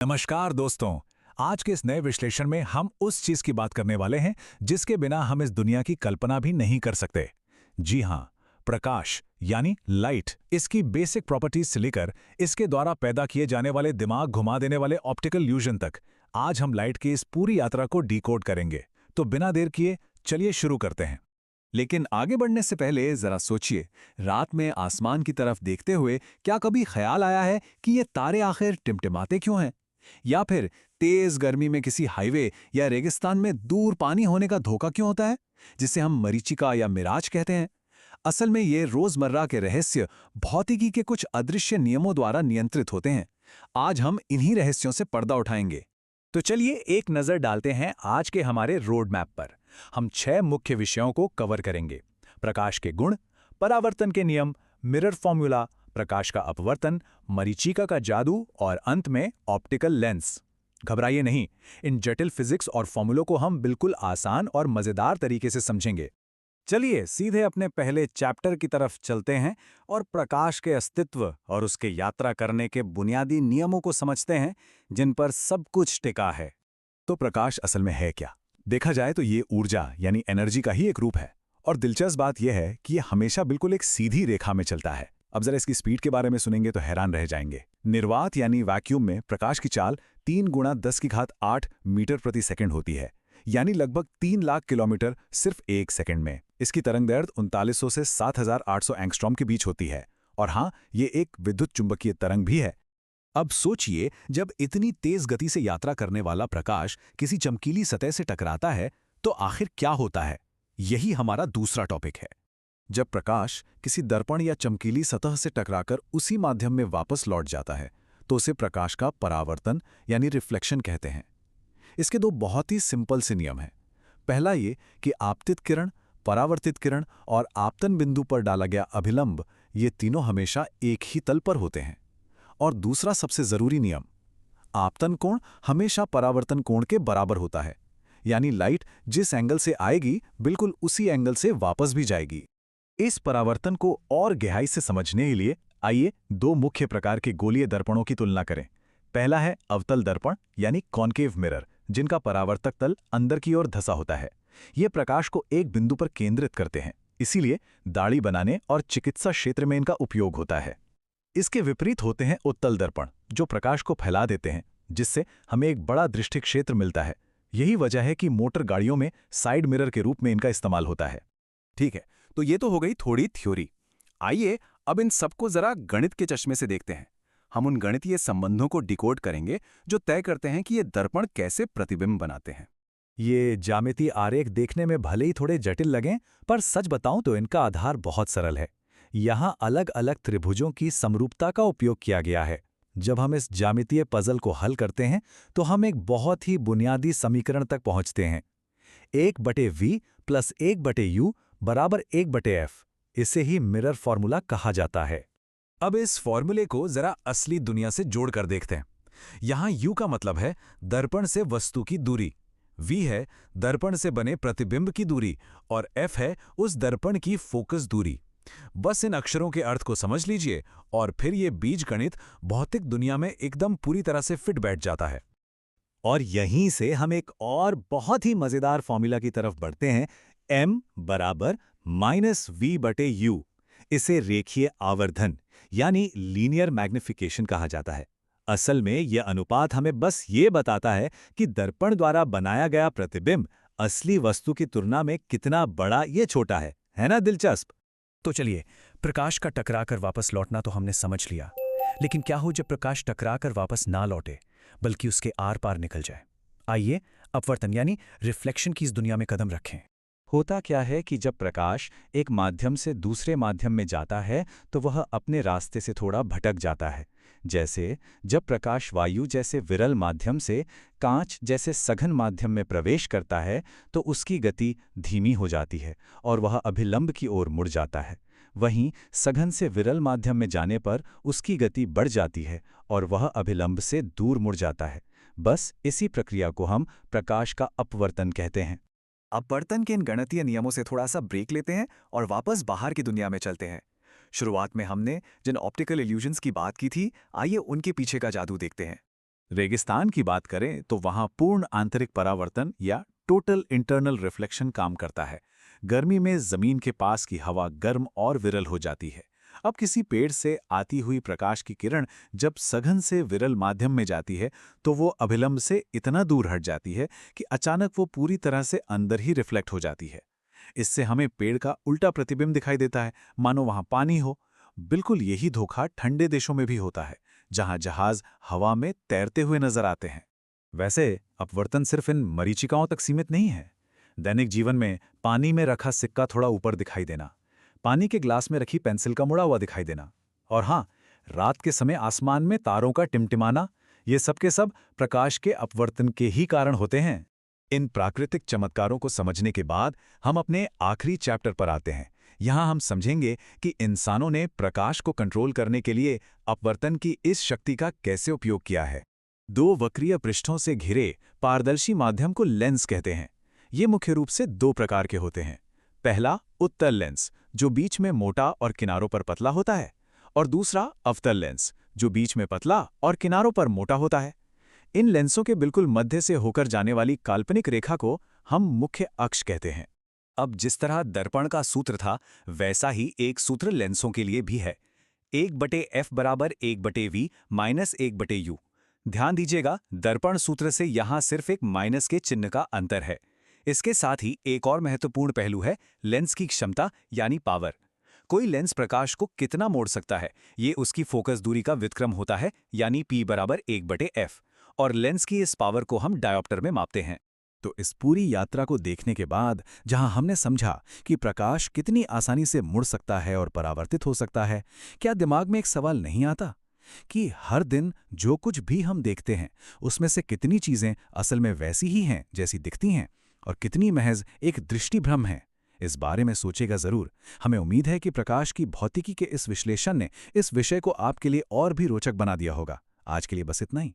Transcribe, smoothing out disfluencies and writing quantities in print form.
नमस्कार दोस्तों। आज के इस नए विश्लेषण में हम उस चीज की बात करने वाले हैं जिसके बिना हम इस दुनिया की कल्पना भी नहीं कर सकते। जी हाँ, प्रकाश यानी लाइट। इसकी बेसिक प्रॉपर्टीज से लेकर इसके द्वारा पैदा किए जाने वाले दिमाग घुमा देने वाले ऑप्टिकल इल्यूजन तक आज हम लाइट की इस पूरी यात्रा को डिकोड करेंगे। तो बिना देर किए चलिए शुरू करते हैं। लेकिन आगे बढ़ने से पहले जरा सोचिए, रात में आसमान की तरफ देखते हुए क्या कभी ख्याल आया है कि ये तारे आखिर टिमटिमाते क्यों हैं? या फिर तेज गर्मी में किसी हाईवे या रेगिस्तान में दूर पानी होने का धोखा क्यों होता है, जिसे हम मरीचिका या मिराज कहते हैं? असल में ये रोजमर्रा के रहस्य भौतिकी के कुछ अदृश्य नियमों द्वारा नियंत्रित होते हैं। आज हम इन्हीं रहस्यों से पर्दा उठाएंगे। तो चलिए एक नजर डालते हैं आज के हमारे रोड मैप पर। हम 6 मुख्य विषयों को कवर करेंगे। प्रकाश के गुण, परावर्तन के नियम, मिरर फॉर्मूला, प्रकाश का अपवर्तन, मरीचिका का जादू और अंत में ऑप्टिकल लेंस। घबराइए नहीं, इन जटिल फिजिक्स और फॉर्मूलों को हम बिल्कुल आसान और मजेदार तरीके से समझेंगे। चलिए सीधे अपने पहले चैप्टर की तरफ चलते हैं और प्रकाश के अस्तित्व और उसके यात्रा करने के बुनियादी नियमों को समझते हैं जिन पर सब कुछ टिका है। तो प्रकाश असल में है क्या? देखा जाए तो ये ऊर्जा यानी एनर्जी का ही एक रूप है। और दिलचस्प बात यह है कि ये हमेशा बिल्कुल एक सीधी रेखा में चलता है। अब जरा इसकी स्पीड के बारे में सुनेंगे तो हैरान रह जाएंगे। निर्वात यानी वैक्यूम में प्रकाश की चाल 3 गुणा 10⁸ मीटर प्रति सेकंड होती है, यानी लगभग 3 लाख किलोमीटर सिर्फ 1 सेकंड में। इसकी तरंग दैर्घ्य 3900 से 7800 एंगस्ट्रॉम के बीच होती है। और हाँ, ये एक विद्युत चुंबकीय तरंग भी है। अब सोचिए, जब इतनी तेज गति से यात्रा करने वाला प्रकाश किसी चमकीली सतह से टकराता है तो आखिर क्या होता है? यही हमारा दूसरा टॉपिक है। जब प्रकाश किसी दर्पण या चमकीली सतह से टकराकर उसी माध्यम में वापस लौट जाता है तो उसे प्रकाश का परावर्तन यानी रिफ्लेक्शन कहते हैं। इसके दो बहुत ही सिंपल से नियम हैं। पहला ये कि आपतित किरण, परावर्तित किरण और आपतन बिंदु पर डाला गया अभिलंब, ये तीनों हमेशा एक ही तल पर होते हैं। और दूसरा सबसे जरूरी नियम, आपतन कोण हमेशा परावर्तन कोण के बराबर होता है, यानी लाइट जिस एंगल से आएगी बिल्कुल उसी एंगल से वापस भी जाएगी। इस परावर्तन को और गहराई से समझने के लिए आइए 2 मुख्य प्रकार के गोलीय दर्पणों की तुलना करें। पहला है अवतल दर्पण यानी कॉन्केव मिरर, जिनका परावर्तक तल अंदर की ओर धंसा होता है। ये प्रकाश को एक बिंदु पर केंद्रित करते हैं, इसीलिए दाढ़ी बनाने और चिकित्सा क्षेत्र में इनका उपयोग होता है। इसके विपरीत होते हैं उत्तल दर्पण, जो प्रकाश को फैला देते हैं, जिससे हमें एक बड़ा दृष्टि क्षेत्र मिलता है। यही वजह है कि मोटर गाड़ियों में साइड मिरर के रूप में इनका इस्तेमाल होता है। ठीक है, तो ये तो हो गई थोड़ी थ्योरी। आइए अब इन सबको जरा गणित के चश्मे से देखते हैं। हम उन गणितीय संबंधों को डिकोड करेंगे जो तय करते हैं कि ये दर्पण कैसे प्रतिबिंब बनाते हैं। ये ज्यामितीय आरेख देखने में भले ही थोड़े जटिल लगें, पर सच बताऊं तो इनका आधार बहुत सरल है। यहाँ अलग अलग त्रिभुजों की समरूपता का उपयोग किया गया है। जब हम इस ज्यामितीय पजल को हल करते हैं तो हम एक बहुत ही बुनियादी समीकरण तक पहुंचते हैं। 1/v प्लस 1/u बराबर 1/f। इसे ही मिरर फॉर्मूला कहा जाता है। अब इस फॉर्मूले को जरा असली दुनिया से जोड़कर देखते हैं। यहाँ u का मतलब है दर्पण से वस्तु की दूरी, v है दर्पण से बने प्रतिबिंब की दूरी और f है उस दर्पण की फोकस दूरी। बस इन अक्षरों के अर्थ को समझ लीजिए और फिर ये बीजगणित भौतिक दुनिया में एकदम पूरी तरह से फिट बैठ जाता है। और यहीं से हम एक और बहुत ही मजेदार फॉर्मूला की तरफ बढ़ते हैं, m बराबर -v/u। इसे रेखीय आवर्धन यानी लीनियर मैग्निफिकेशन कहा जाता है। असल में यह अनुपात हमें बस ये बताता है कि दर्पण द्वारा बनाया गया प्रतिबिंब असली वस्तु की तुलना में कितना बड़ा या छोटा है ना दिलचस्प? तो चलिए, प्रकाश का टकराकर वापस लौटना तो हमने समझ लिया, लेकिन क्या हो जब प्रकाश टकराकर वापस ना लौटे बल्कि उसके आर पार निकल जाए? आइए अपवर्तन यानी रिफ्लेक्शन की इस दुनिया में कदम रखें। होता क्या है कि जब प्रकाश एक माध्यम से दूसरे माध्यम में जाता है तो वह अपने रास्ते से थोड़ा भटक जाता है। जैसे जब प्रकाश वायु जैसे विरल माध्यम से कांच जैसे सघन माध्यम में प्रवेश करता है तो उसकी गति धीमी हो जाती है और वह अभिलंब की ओर मुड़ जाता है। वहीं सघन से विरल माध्यम में जाने पर उसकी गति बढ़ जाती है और वह अभिलंब से दूर मुड़ जाता है। बस इसी प्रक्रिया को हम प्रकाश का अपवर्तन कहते हैं। अपवर्तन के इन गणितीय नियमों से थोड़ा सा ब्रेक लेते हैं और वापस बाहर की दुनिया में चलते हैं। शुरुआत में हमने जिन ऑप्टिकल इल्यूजन्स की बात की थी, आइए उनके पीछे का जादू देखते हैं। रेगिस्तान की बात करें तो वहां पूर्ण आंतरिक परावर्तन या टोटल इंटरनल रिफ्लेक्शन काम करता है। गर्मी में जमीन के पास की हवा गर्म और विरल हो जाती है। अब किसी पेड़ से आती हुई प्रकाश की किरण जब सघन से विरल माध्यम में जाती है तो वो अभिलंब से इतना दूर हट जाती है कि अचानक वो पूरी तरह से अंदर ही रिफ्लेक्ट हो जाती है। इससे हमें पेड़ का उल्टा प्रतिबिंब दिखाई देता है, मानो वहां पानी हो। बिल्कुल यही धोखा ठंडे देशों में भी होता है, जहां जहाज हवा में तैरते हुए नजर आते हैं। वैसे अपवर्तन सिर्फ इन मरीचिकाओं तक सीमित नहीं है। दैनिक जीवन में पानी में रखा सिक्का थोड़ा ऊपर दिखाई देना, पानी के ग्लास में रखी पेंसिल का मुड़ा हुआ दिखाई देना, और हाँ, रात के समय आसमान में तारों का टिमटिमाना, ये सब के सब प्रकाश के अपवर्तन के ही कारण होते हैं। इन प्राकृतिक चमत्कारों को समझने के बाद हम अपने आखिरी चैप्टर पर आते हैं। यहाँ हम समझेंगे कि इंसानों ने प्रकाश को कंट्रोल करने के लिए अपवर्तन की इस शक्ति का कैसे उपयोग किया है। दो वक्रीय पृष्ठों से घिरे पारदर्शी माध्यम को लेंस कहते हैं। ये मुख्य रूप से दो प्रकार के होते हैं। पहला उत्तल लेंस, जो बीच में मोटा और किनारों पर पतला होता है, और दूसरा अवतल लेंस, जो बीच में पतला और किनारों पर मोटा होता है। इन लेंसों के बिल्कुल मध्य से होकर जाने वाली काल्पनिक रेखा को हम मुख्य अक्ष कहते हैं। अब जिस तरह दर्पण का सूत्र था, वैसा ही एक सूत्र लेंसों के लिए भी है। 1/f बराबर 1/v माइनस 1/u। ध्यान दीजिएगा, दर्पण सूत्र से यहाँ सिर्फ एक माइनस के चिन्ह का अंतर है। इसके साथ ही एक और महत्वपूर्ण पहलू है लेंस की क्षमता यानी पावर। कोई लेंस प्रकाश को कितना मोड़ सकता है, ये उसकी फोकस दूरी का व्युत्क्रम होता है, यानी p बराबर 1/f, और लेंस की इस पावर को हम डायोप्टर में मापते हैं। तो इस पूरी यात्रा को देखने के बाद जहां हमने समझा कि प्रकाश कितनी आसानी से मुड़ सकता है और परावर्तित हो सकता है, क्या दिमाग में एक सवाल नहीं आता कि हर दिन जो कुछ भी हम देखते हैं उसमें से कितनी चीजें असल में वैसी ही हैं जैसी दिखती हैं, और कितनी महज एक दृष्टिभ्रम है? इस बारे में सोचेगा जरूर। हमें उम्मीद है कि प्रकाश की भौतिकी के इस विश्लेषण ने इस विषय को आपके लिए और भी रोचक बना दिया होगा। आज के लिए बस इतना ही।